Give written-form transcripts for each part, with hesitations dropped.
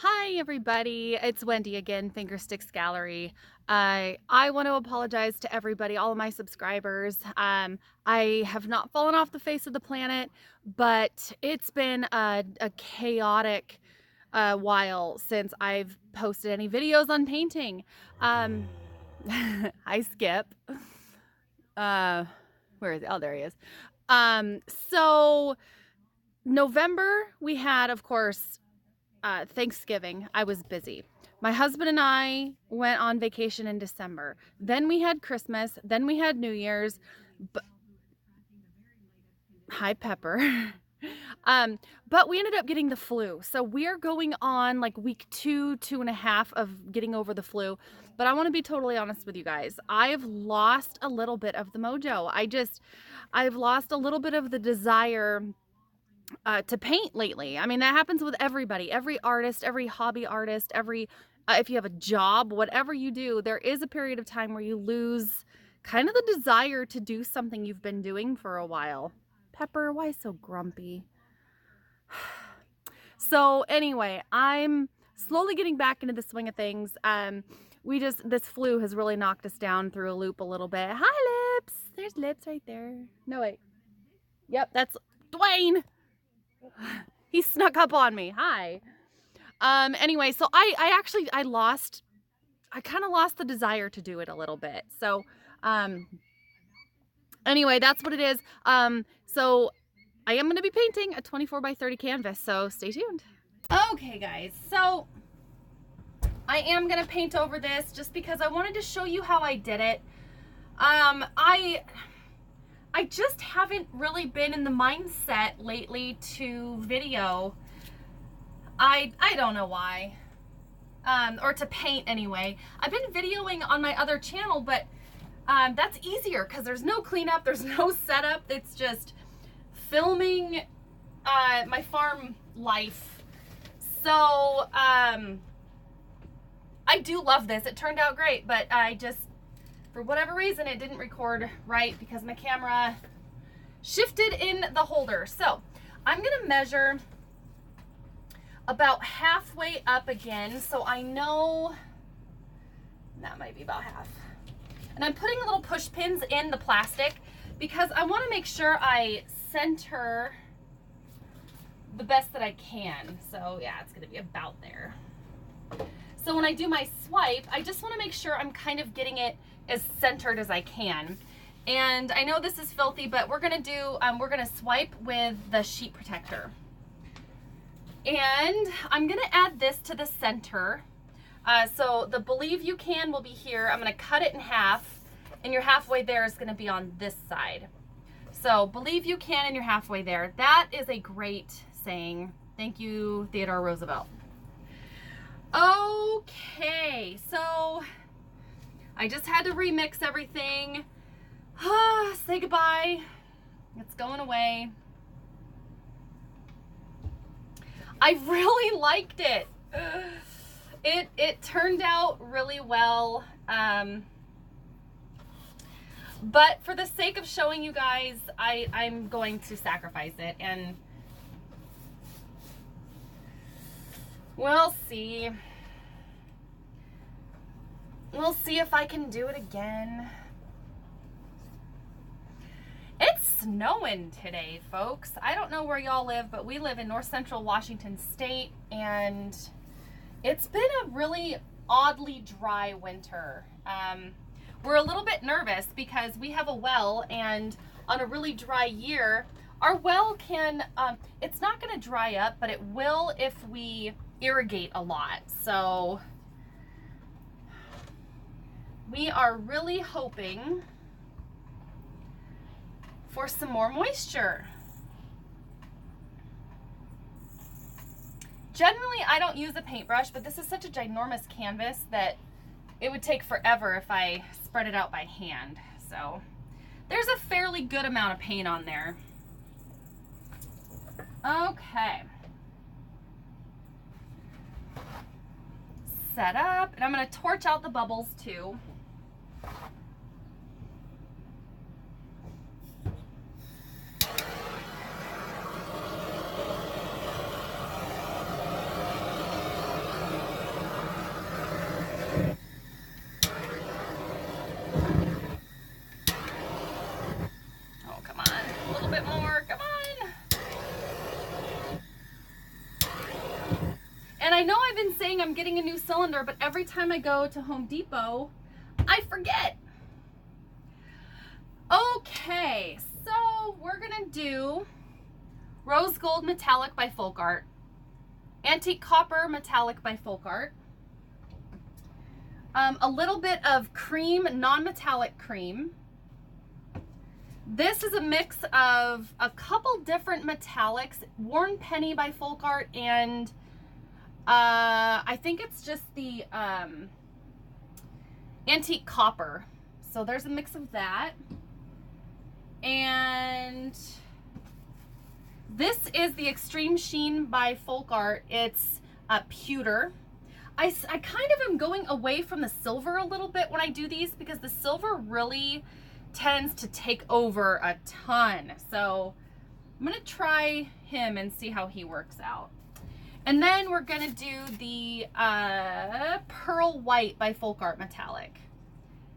Hi everybody, it's Wendy again, Fingersticks Gallery. I want to apologize to everybody, all of my subscribers. I have not fallen off the face of the planet, but it's been a chaotic while since I've posted any videos on painting. Hi Skip. Where is he? Oh, there he is. So November we had, of course, Thanksgiving. I was busy. My husband and I went on vacation in December. Then we had Christmas. Then we had New Year's. But, hi, Pepper. But we ended up getting the flu. So we're going on like week 2.5 of getting over the flu. But I want to be totally honest with you guys. I've lost a little bit of the mojo. I've lost a little bit of the desire to paint lately. I mean, that happens with everybody, every artist, every hobby artist, every if you have a job, whatever you do, there is a period of time where you lose kind of the desire to do something you've been doing for a while. Pepper, why so grumpy? So anyway, I'm slowly getting back into the swing of things. This flu has really knocked us down through a loop a little bit. Hi, Lips. There's Lips right there. No, wait. Yep, that's Dwayne. He snuck up on me. Hi. Anyway, so I kind of lost the desire to do it a little bit. So, anyway, that's what it is. So I am going to be painting a 24 by 30 canvas, so stay tuned. Okay, guys, so I am going to paint over this just because I wanted to show you how I did it. I just haven't really been in the mindset lately to video. I don't know why. Or to paint anyway. I've been videoing on my other channel, but that's easier because there's no cleanup, there's no setup. It's just filming my farm life. So I do love this. It turned out great, but I just, for whatever reason, it didn't record right because my camera shifted in the holder. So I'm gonna measure about halfway up again, so I know that might be about half. And I'm putting little push pins in the plastic because I want to make sure I center the best that I can. So yeah, it's gonna be about there. So when I do my swipe, I just want to make sure I'm kind of getting it as centered as I can. And I know this is filthy, but we're gonna swipe with the sheet protector. And I'm gonna add this to the center. So the Believe You Can will be here. I'm gonna cut it in half, and your halfway there is gonna be on this side. So Believe You Can and you're halfway there. That is a great saying. Thank you, Theodore Roosevelt. Okay, so I just had to remix everything. Say goodbye. It's going away. I really liked it. It turned out really well. But for the sake of showing you guys, I'm going to sacrifice it, and we'll see. We'll see if I can do it again. It's snowing today, folks. I don't know where y'all live, but we live in north central Washington state, and it's been a really oddly dry winter. We're a little bit nervous because we have a well, and on a really dry year, our well can, it's not going to dry up, but it will if we irrigate a lot. So we are really hoping for some more moisture. Generally, I don't use a paintbrush, but this is such a ginormous canvas that it would take forever if I spread it out by hand. So there's a fairly good amount of paint on there. Okay. Set up, and I'm gonna torch out the bubbles too. And I know I've been saying I'm getting a new cylinder, but every time I go to Home Depot, I forget. Okay, so we're gonna do Rose Gold Metallic by Folk Art, Antique Copper Metallic by Folk Art, a little bit of cream, non-metallic cream. This is a mix of a couple different metallics, Worn Penny by Folk Art, and I think it's just the Antique Copper. So there's a mix of that. And this is the Extreme Sheen by Folk Art. It's pewter. I kind of am going away from the silver a little bit when I do these because the silver really tends to take over a ton. So I'm gonna try him and see how he works out. And then we're gonna do the Pearl White by Folk Art Metallic.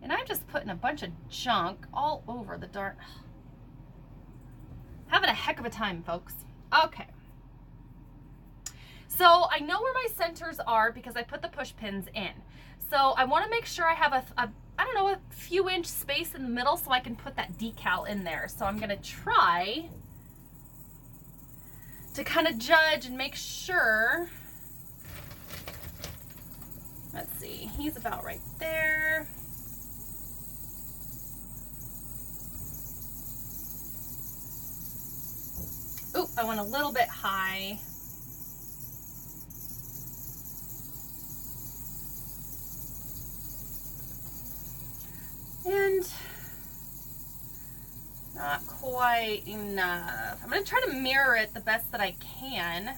And I'm just putting a bunch of junk all over the darn. Having a heck of a time, folks. Okay. So I know where my centers are because I put the push pins in. So I want to make sure I have a I don't know, a few inch space in the middle so I can put that decal in there. So I'm going to try to kind of judge and make sure. Let's see, he's about right there. Ooh, I went a little bit high. And not quite enough. I'm going to try to mirror it the best that I can.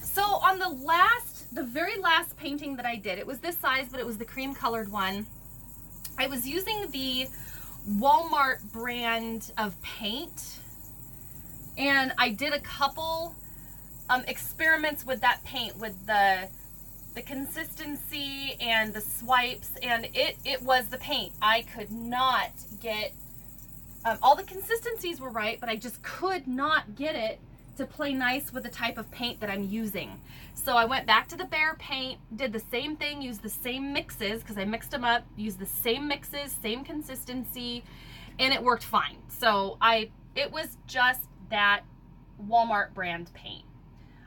So on the very last painting that I did, it was this size, but it was the cream colored one. I was using the Walmart brand of paint, and I did a couple experiments with that paint, with the consistency and the swipes, and it was the paint. I could not get all the consistencies were right, but I just could not get it to play nice with the type of paint that I'm using. So I went back to the Behr paint, did the same thing, used the same mixes because I mixed them up, used the same mixes, same consistency, and it worked fine. So it was just that Walmart brand paint.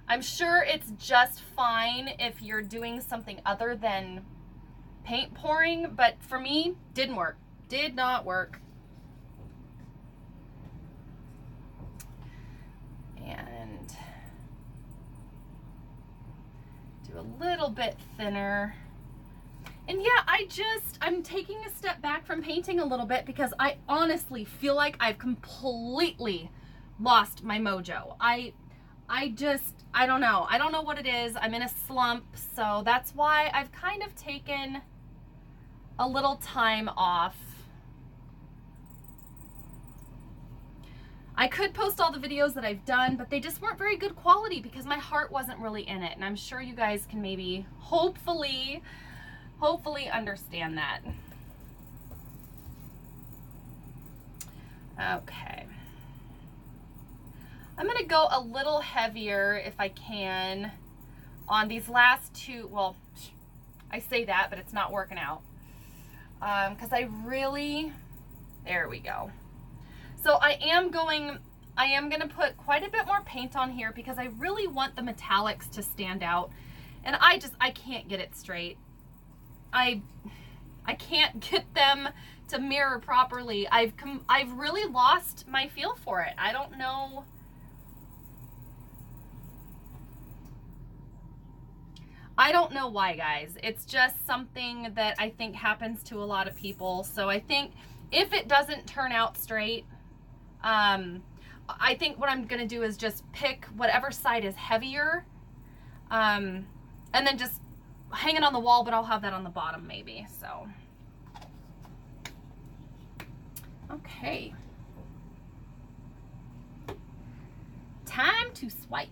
I'm sure it's just fine if you're doing something other than paint pouring, but for me, didn't work. Did not work. And do a little bit thinner. And yeah, I'm taking a step back from painting a little bit because I honestly feel like I've completely lost my mojo. I don't know. I don't know what it is. I'm in a slump, so that's why I've kind of taken a little time off. I could post all the videos that I've done, but they just weren't very good quality because my heart wasn't really in it. And I'm sure you guys can maybe, hopefully understand that. Okay. I'm going to go a little heavier if I can on these last two. Well, I say that, but it's not working out. Because there we go. So I am going to put quite a bit more paint on here because I really want the metallics to stand out. And I can't get it straight. I can't get them to mirror properly. I've really lost my feel for it. I don't know. I don't know why, guys. It's just something that I think happens to a lot of people. So I think if it doesn't turn out straight, I think what I'm going to do is just pick whatever side is heavier, and then just hang it on the wall, but I'll have that on the bottom maybe. So, okay. Time to swipe.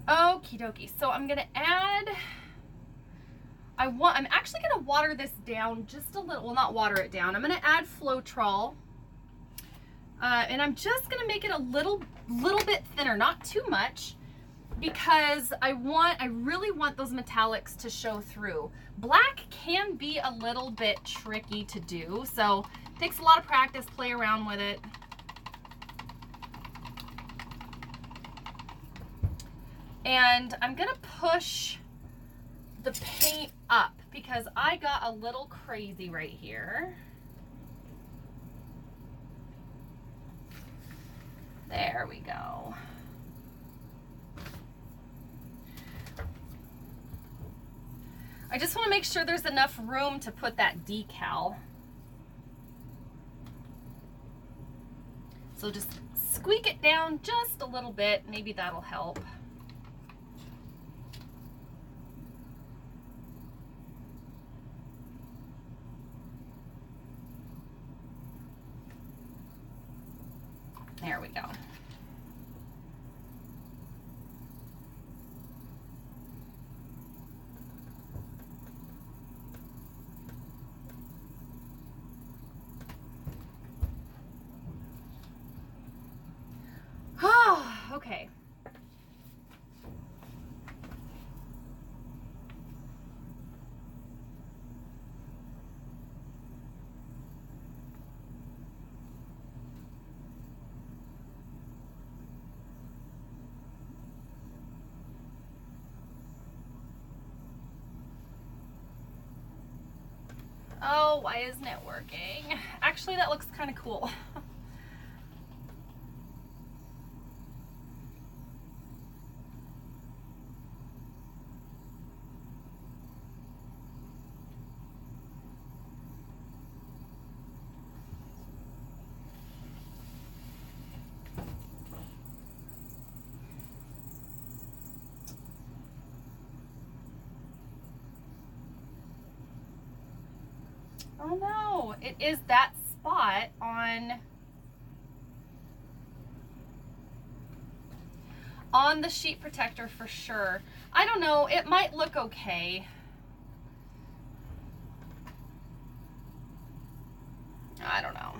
Okie dokie. So I'm gonna add, I'm actually gonna water this down just a little, well, not water it down. I'm gonna add Floetrol And I'm just gonna make it a little bit thinner, not too much, because I really want those metallics to show through. Black can be a little bit tricky to do, so it takes a lot of practice, play around with it. And I'm gonna push the paint up because I got a little crazy right here. There we go. I just want to make sure there's enough room to put that decal. So just squeak it down just a little bit. Maybe that'll help. There we go. Okay. Oh, why isn't it working? Actually, that looks kind of cool. Oh no, it is that spot on the sheet protector for sure. I don't know, it might look okay. I don't know.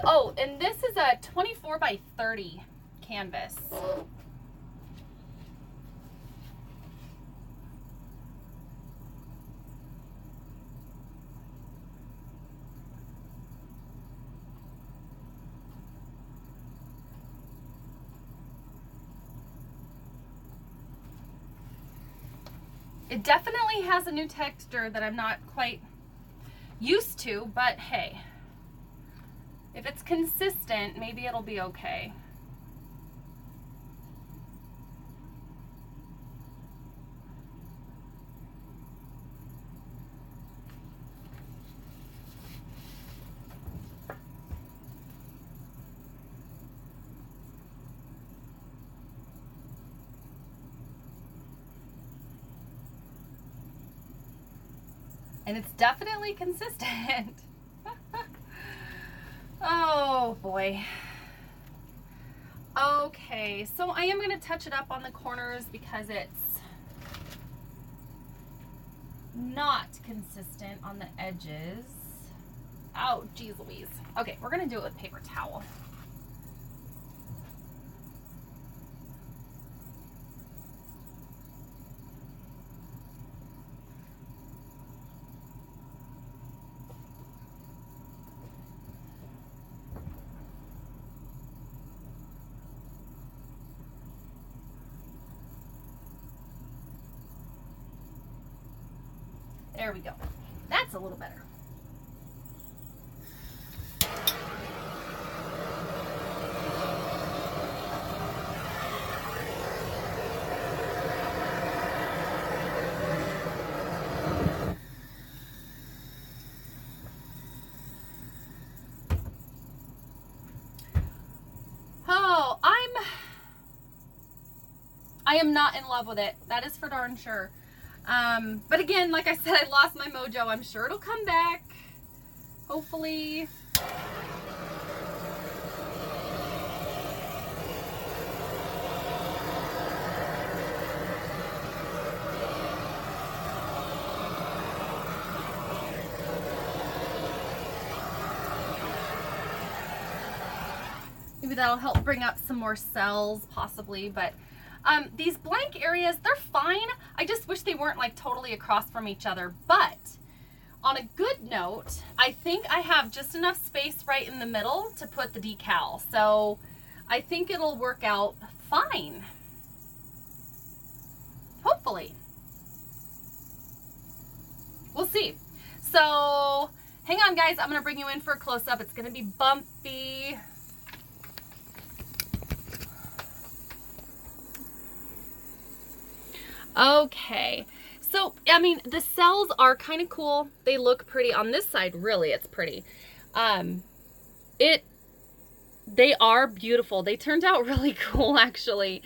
Oh, and this is a 24 by 30 canvas. It definitely has a new texture that I'm not quite used to, but hey, if it's consistent, maybe it'll be okay. And it's definitely consistent. Oh boy. Okay, so I am going to touch it up on the corners because it's not consistent on the edges. Oh, geez Louise. Okay, we're going to do it with paper towel. There we go. That's a little better. Oh, I am not in love with it. That is for darn sure. But again, like I said, I lost my mojo. I'm sure it'll come back. Hopefully. maybe that'll help bring up some more cells possibly, but these blank areas, they're fine. I just wish they weren't like totally across from each other. But on a good note, I think I have just enough space right in the middle to put the decal. So I think it'll work out fine. Hopefully. We'll see. So hang on guys, I'm gonna bring you in for a close-up. It's gonna be bumpy. Okay, so I mean the cells are kind of cool. They look pretty on this side. Really, it's pretty. They are beautiful. They turned out really cool actually.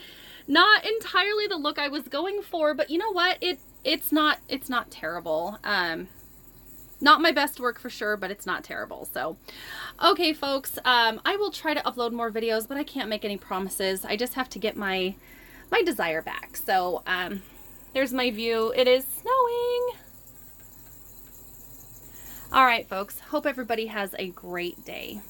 Not entirely the look I was going for, but you know what? It's not terrible. Not my best work for sure, but it's not terrible. So, okay, folks, I will try to upload more videos, but I can't make any promises. I just have to get my desire back. So, there's my view. It is snowing. All right, folks. Hope everybody has a great day.